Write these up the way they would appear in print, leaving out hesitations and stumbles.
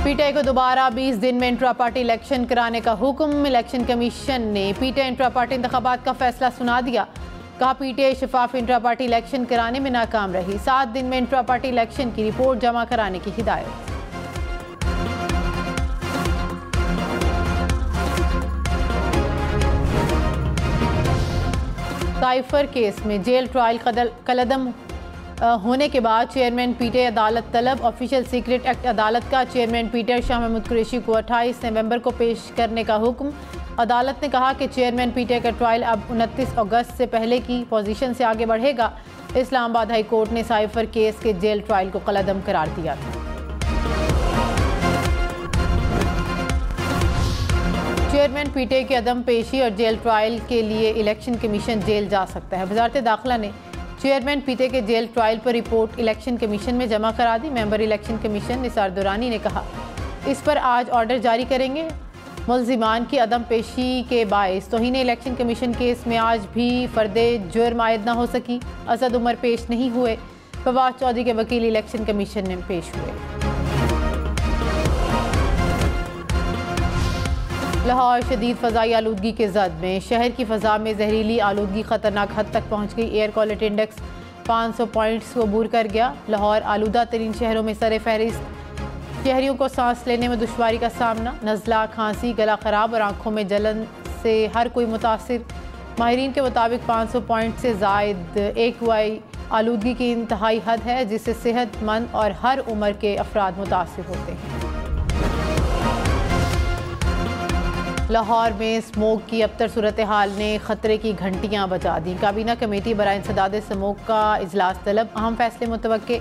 PTI को दोबारा 20 दिन में इंट्रा पार्टी इलेक्शन कराने का हुक्म। इलेक्शन कमीशन ने पीटीआई इंट्रा पार्टी इंतखाबात का फैसला सुना दिया। कहा पीटीआई शफाफ इंट्रा पार्टी इलेक्शन कराने में नाकाम रही। 7 दिन में इंट्रा पार्टी इलेक्शन की रिपोर्ट जमा कराने की हिदायत। साइफर केस में जेल ट्रायल कलअदम होने के बाद चेयरमैन पीटीआई अदालत तलब। ऑफिशियल सीक्रेट एक्ट अदालत का चेयरमैन पीटीआई शाह महमूद कुरैशी को 28 नवंबर को पेश करने का हुक्म। अदालत ने कहा कि चेयरमैन पीटीआई का ट्रायल अब 29 अगस्त से पहले की पोजीशन से आगे बढ़ेगा। इस्लामाबाद हाई कोर्ट ने साइफर केस के जेल ट्रायल को कलअदम करार दिया था। चेयरमैन पीटीआई की अदम पेशी और जेल ट्रायल के लिए इलेक्शन कमीशन जेल जा सकता है। वजारत दाखिला ने चेयरमैन पीटीआई के जेल ट्रायल पर रिपोर्ट इलेक्शन कमीशन में जमा करा दी। Member election commission Nisar Durrani ने कहा इस पर आज ऑर्डर जारी करेंगे। मुल्जिमान की अदम पेशी के बायस तौहीन इलेक्शन कमीशन केस में आज भी फर्दे जुर्म आयद न हो सकी। असद उमर पेश नहीं हुए। फवाद चौधरी के वकील इलेक्शन कमीशन में पेश हुए। लाहौर शदीद फ़ज़ाई आलूदगी के जद में शहर की फ़ज़ा में जहरीली आलूदगी ख़तरनाक हद तक पहुँच गई। एयर क्वालिटी इंडेक्स 500 पॉइंट्स को अबूर कर गया। लाहौर आलूदा तरीन शहरों में सर फहरिस्त। शहरियों को सांस लेने में दुश्वारी का सामना। नज़ला, खांसी, गला ख़राब और आँखों में जलन से हर कोई मुतासिर। माहिरीन के मुताबिक 500 पॉइंट से ज़ायद AQI आलूदगी की इंतहाई हद है जिससे सेहतमंद और हर उम्र के अफराद मुतासिर होते हैं। लाहौर में स्मोक की अबतर सूरत हाल ने ख़तरे की घंटियाँ बजा दी। काबीना कमेटी बराए इंसदाद स्मोक का इजलास तलब। अहम फैसले मुतवक्के।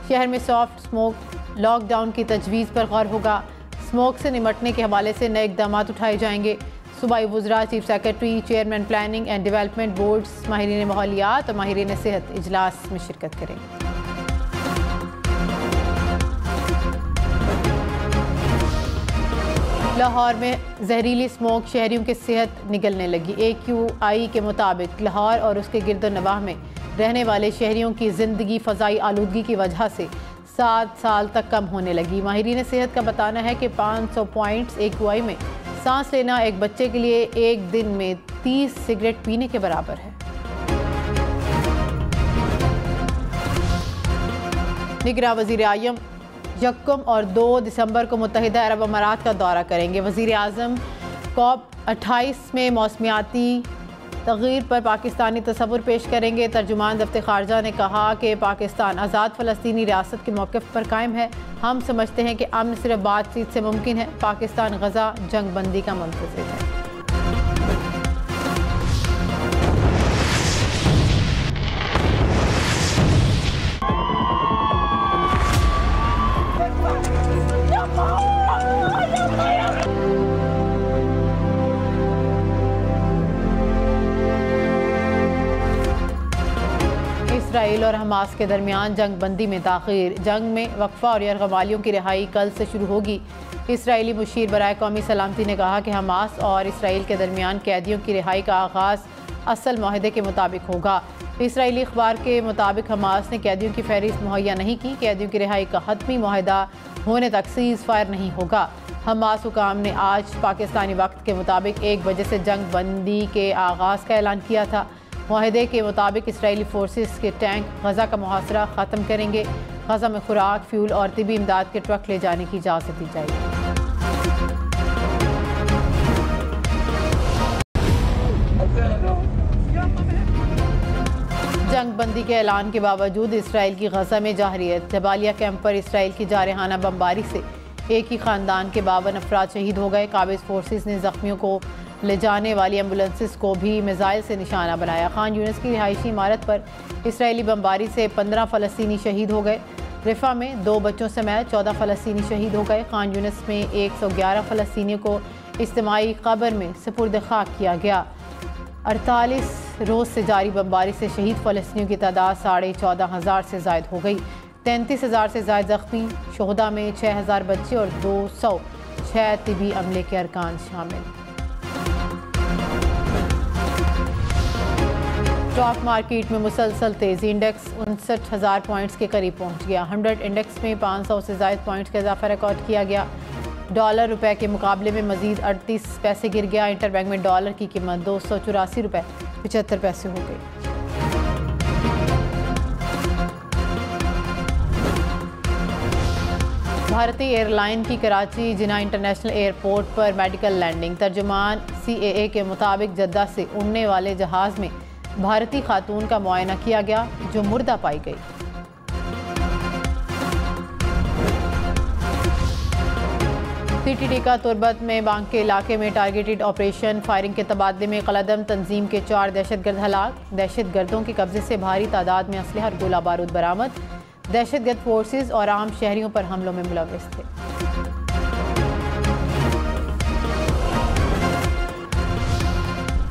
शहर में सॉफ्ट स्मोक लॉकडाउन की तजवीज़ पर गौर होगा। स्मोक से निमटने के हवाले से नए इक़दाम उठाए जाएंगे। सूबाई वज़रा, chief secretary, chairman planning and development boards, माहिरीन माहौलियात और माहिरीन सेहत इजलास में शिरकत करेंगे। लाहौर में जहरीली स्मोक शहरियों की सेहत निगलने लगी। AQI के मुताबिक लाहौर और उसके गिरदोनवाह में रहने वाले शहरियों की ज़िंदगी फ़ज़ाई आलूदगी की वजह से 7 साल तक कम होने लगी। माहिरीन सेहत का बताना है कि 500 पॉइंट्स AQI में सांस लेना एक बच्चे के लिए एक दिन में 30 सिगरेट पीने के बराबर है। निगरान वज़ीर आज़म 1 और 2 दिसंबर को मुत्तहिदा अरब अमारात का दौरा करेंगे। वज़ीर आज़म COP28 में मौसमियाती तग़यीर पर पाकिस्तानी तसव्वुर पेश करेंगे। तर्जुमान दफ्तर ख़ारजा ने कहा कि पाकिस्तान आज़ाद फ़लस्तीनी रियासत के मौक़िफ़ पर कायम है। हम समझते हैं कि अमन सिर्फ बातचीत से मुमकिन है। पाकिस्तान गज़ा जंग बंदी का मुंतज़िर है। इसराइल और हमास के दरमियान जंग बंदी में ताख़ीर। जंग में वक्फा और यरग़मालियों की रिहाई कल से शुरू होगी। इसराइली मुशीर बराए कौमी सलामती ने कहा कि हमास और इसराइल के दरमियान कैदियों की रिहाई का आगाज़ असल माहदे के मुताबिक होगा। इसराइली अखबार के मुताबिक हमास ने कैदियों की फहरिस्त मुहैया नहीं की। कैदियों की रिहाई का हतमी माहदा होने तक सीज़ फायर नहीं होगा। हमास हुकाम ने आज पाकिस्तानी वक्त के मुताबिक 1 बजे से जंग बंदी के आगाज़ का ऐलान किया था। मुआहदे के मुताबिक इसराइली फोर्सेस के टैंक गज़ा का मुहासरा ख़त्म करेंगे। गज़ा में खुराक, फ्यूल और तिबी इमदाद के ट्रक ले जाने की इजाज़त दी जाएगी। जंग बंदी के ऐलान के बावजूद इसराइल की गज़ा में जाहरियत। जबालिया कैंप पर इसराइल की जारहाना बमबारी से एक ही ख़ानदान के 52 अफराद शहीद हो गए। काबिज़ फोर्सेस ने ज़ख्मियों को ले जाने वाली एम्बुलेंसेस को भी मिसाइल से निशाना बनाया। खान यूनिस की रिहायशी इमारत पर इसराइली बमबारी से 15 फ़लस्तीनी शहीद हो गए। रिफा में 2 बच्चों समेत 14 फ़लस्तीनी शहीद हो गए। खान यूनिस में 111 फ़लस्तीनियों को इज्तिमाई कब्र में सुपुर्द खाक किया गया। 48 रोज़ से जारी बमबारी से शहीद फ़लस्तीनियों की तादाद 14,500 से ज़ायद हो गई। 33,000 से ज़ायद ज़ख्मी। शोहदा में 6,000 बच्चे और 206 तिबी अमले के अरकान शामिल। स्टॉक मार्केट में मुसलसल तेजी, इंडेक्स 59,000 पॉइंट्स के करीब पहुंच गया। 100 इंडेक्स में 500 से ज़ायद पॉइंट्स का इजाफा रिकॉर्ड किया गया। डॉलर रुपए के मुकाबले में मजीद 38 पैसे गिर गया। इंटरबैंक में डॉलर की कीमत 284 रुपये 75 पैसे हो गई। भारतीय एयरलाइन की कराची जिना इंटरनेशनल एयरपोर्ट पर मेडिकल लैंडिंग। तर्जुमान CAA के मुताबिक जद्दा से उड़ने वाले जहाज़ में भारतीय खातून का मुआयना किया गया जो मुर्दा पाई गई। CTT का तुरबत में बांग के इलाके में टारगेटेड ऑपरेशन फायरिंग के तबादले में कलदम तंजीम के 4 दहशतगर्द हलाक। दहशतगर्दों के कब्जे से भारी तादाद में असलहा और गोला बारूद बरामद। दहशतगर्द फोर्सेस और आम शहरियों पर हमलों में मुलव्विस थे।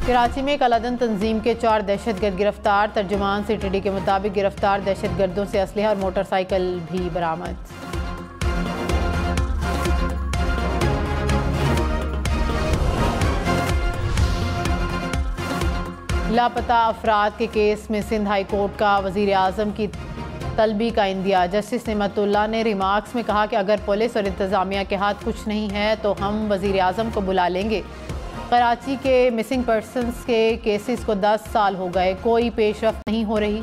कराची में कलदम तंजीम के 4 दहशतगर्द गिरफ्तार। तर्जुमान CTT के मुताबिक गिरफ्तार दहशतगर्दों से असलहा और मोटरसाइकिल भी बरामद। लापता अफराद के केस में सिंध हाई कोर्ट का वज़ीर आज़म की तलबी का इंदिया। जस्टिस नेमतुल्लाह ने रिमार्क्स में कहा कि अगर पुलिस और इंतज़ामिया के हाथ कुछ नहीं है तो हम वज़ीर आज़म को बुला लेंगे। कराची के मिसिंग पर्सनस के केसेस को 10 साल हो गए, कोई पेशरफ्त नहीं हो रही।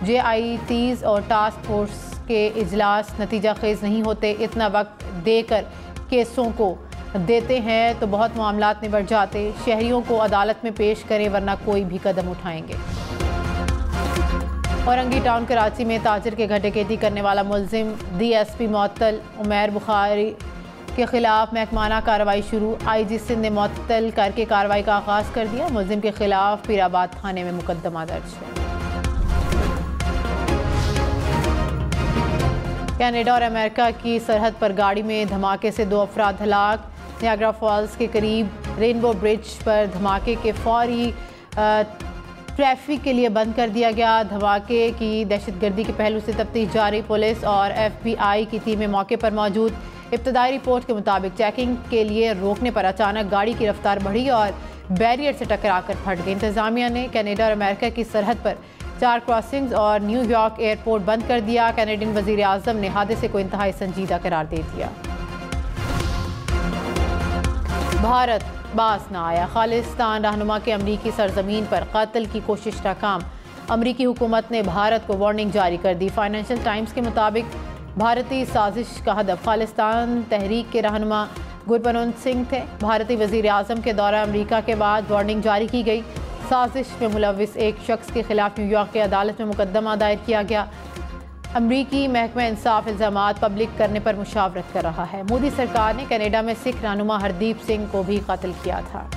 JITs और टास्क फोर्स के इजलास नतीजा खेज नहीं होते। इतना वक्त देकर केसों को देते हैं तो बहुत मामलात निबट जाते। शहरियों को अदालत में पेश करें वरना कोई भी कदम उठाएंगे। औरंगी टाउन कराची में ताजिर के घटेकेटी करने वाला मुलजिम DSP मुअत्तल उमैर बुखारी के खिलाफ महकमाना कार्रवाई शुरू। IG सिंध ने मुअत्तल करके कार्रवाई का आगाज़ कर दिया। मुलजिम के खिलाफ पीराबाद थाने में मुकदमा दर्ज है। कनाडा और अमेरिका की सरहद पर गाड़ी में धमाके से 2 अफराद हलाक। नियाग्रा फॉल्स के करीब रेनबो ब्रिज पर धमाके के फौरी ट्रैफिक के लिए बंद कर दिया गया। धमाके की दहशतगर्दी के पहलू से तफ्तीश जारी। पुलिस और FBI की टीमें मौके पर मौजूद। इब्तदाई रिपोर्ट के मुताबिक चेकिंग के लिए रोकने पर अचानक गाड़ी की रफ्तार बढ़ी और बैरियर से टकराकर फट गई। इंतजामिया ने कनाडा और अमेरिका की सरहद पर 4 क्रॉसिंग्स और न्यूयॉर्क एयरपोर्ट बंद कर दिया। कैनेडियन वज़ीर आज़म ने हादसे को इंतहाई संजीदा करार दे दिया। भारत बास न आया। खालिस्तान रहनुमा के अमरीकी सरजमीन पर कत्ल की कोशिश नाकाम। अमरीकी हुकूमत ने भारत को वार्निंग जारी कर दी। फाइनेंशियल टाइम्स के मुताबिक भारतीय साजिश का हदफ खालिस्तान तहरीक के रहनुमा गुरबनंत सिंह थे। भारतीय वज़ीर आज़म के दौरा अमरीका के बाद वार्निंग जारी की गई। साजिश में मुलव्विस एक शख्स के खिलाफ न्यूयॉर्क की अदालत में मुकदमा दायर किया गया। अमरीकी महकमा इंसाफ इल्ज़ामात पब्लिक करने पर मुशावरत कर रहा है। मोदी सरकार ने कनाडा में सिख रहनुमा हरदीप सिंह को भी कत्ल किया था।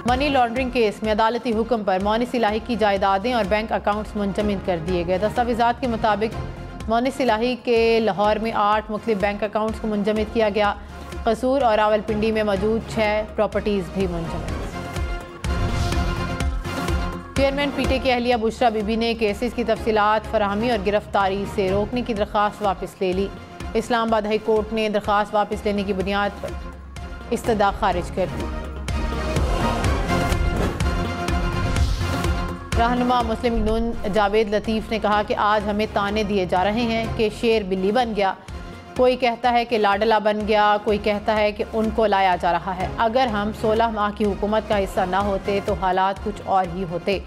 मनी लॉन्ड्रिंग केस में अदालती हुक्म पर मोनिस इलाही की जायदादें और बैंक अकाउंट्स मुंजमद कर दिए गए। दस्तावेज़ात के मुताबिक मोनिस इलाही के लाहौर में 8 मुख्तलिफ बैंक अकाउंट्स को मुंजमद किया गया। कसूर और रावलपिंडी में मौजूद 6 प्रॉपर्टीज़ भी मुंजमद। चेयरमैन PTA की अहलिया बुशरा बीबी ने केसेस की तफसीलात फराहमी और गिरफ्तारी से रोकने की दरख्वास्त वापस ले ली। इस्लामाबाद हाई कोर्ट ने दरख्वास्त वापस लेने की बुनियाद पर इस्तदा खारिज कर दी। रहनुमा मुस्लिम लीग नून जावेद लतीफ़ ने कहा कि आज हमें ताने दिए जा रहे हैं कि शेर बिल्ली बन गया। कोई कहता है कि लाडला बन गया, कोई कहता है कि उनको लाया जा रहा है। अगर हम 16 माह की हुकूमत का हिस्सा ना होते तो हालात कुछ और ही होते।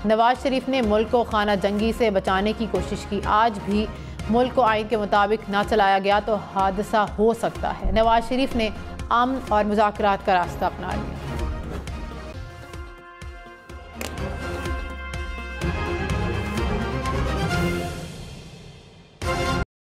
नवाज शरीफ ने मुल्क को खाना जंगी से बचाने की कोशिश की। आज भी मुल्क को आइन के मुताबिक ना चलाया गया तो हादसा हो सकता है। नवाज शरीफ ने अमन और मुज़ाकरात का रास्ता अपना लिया।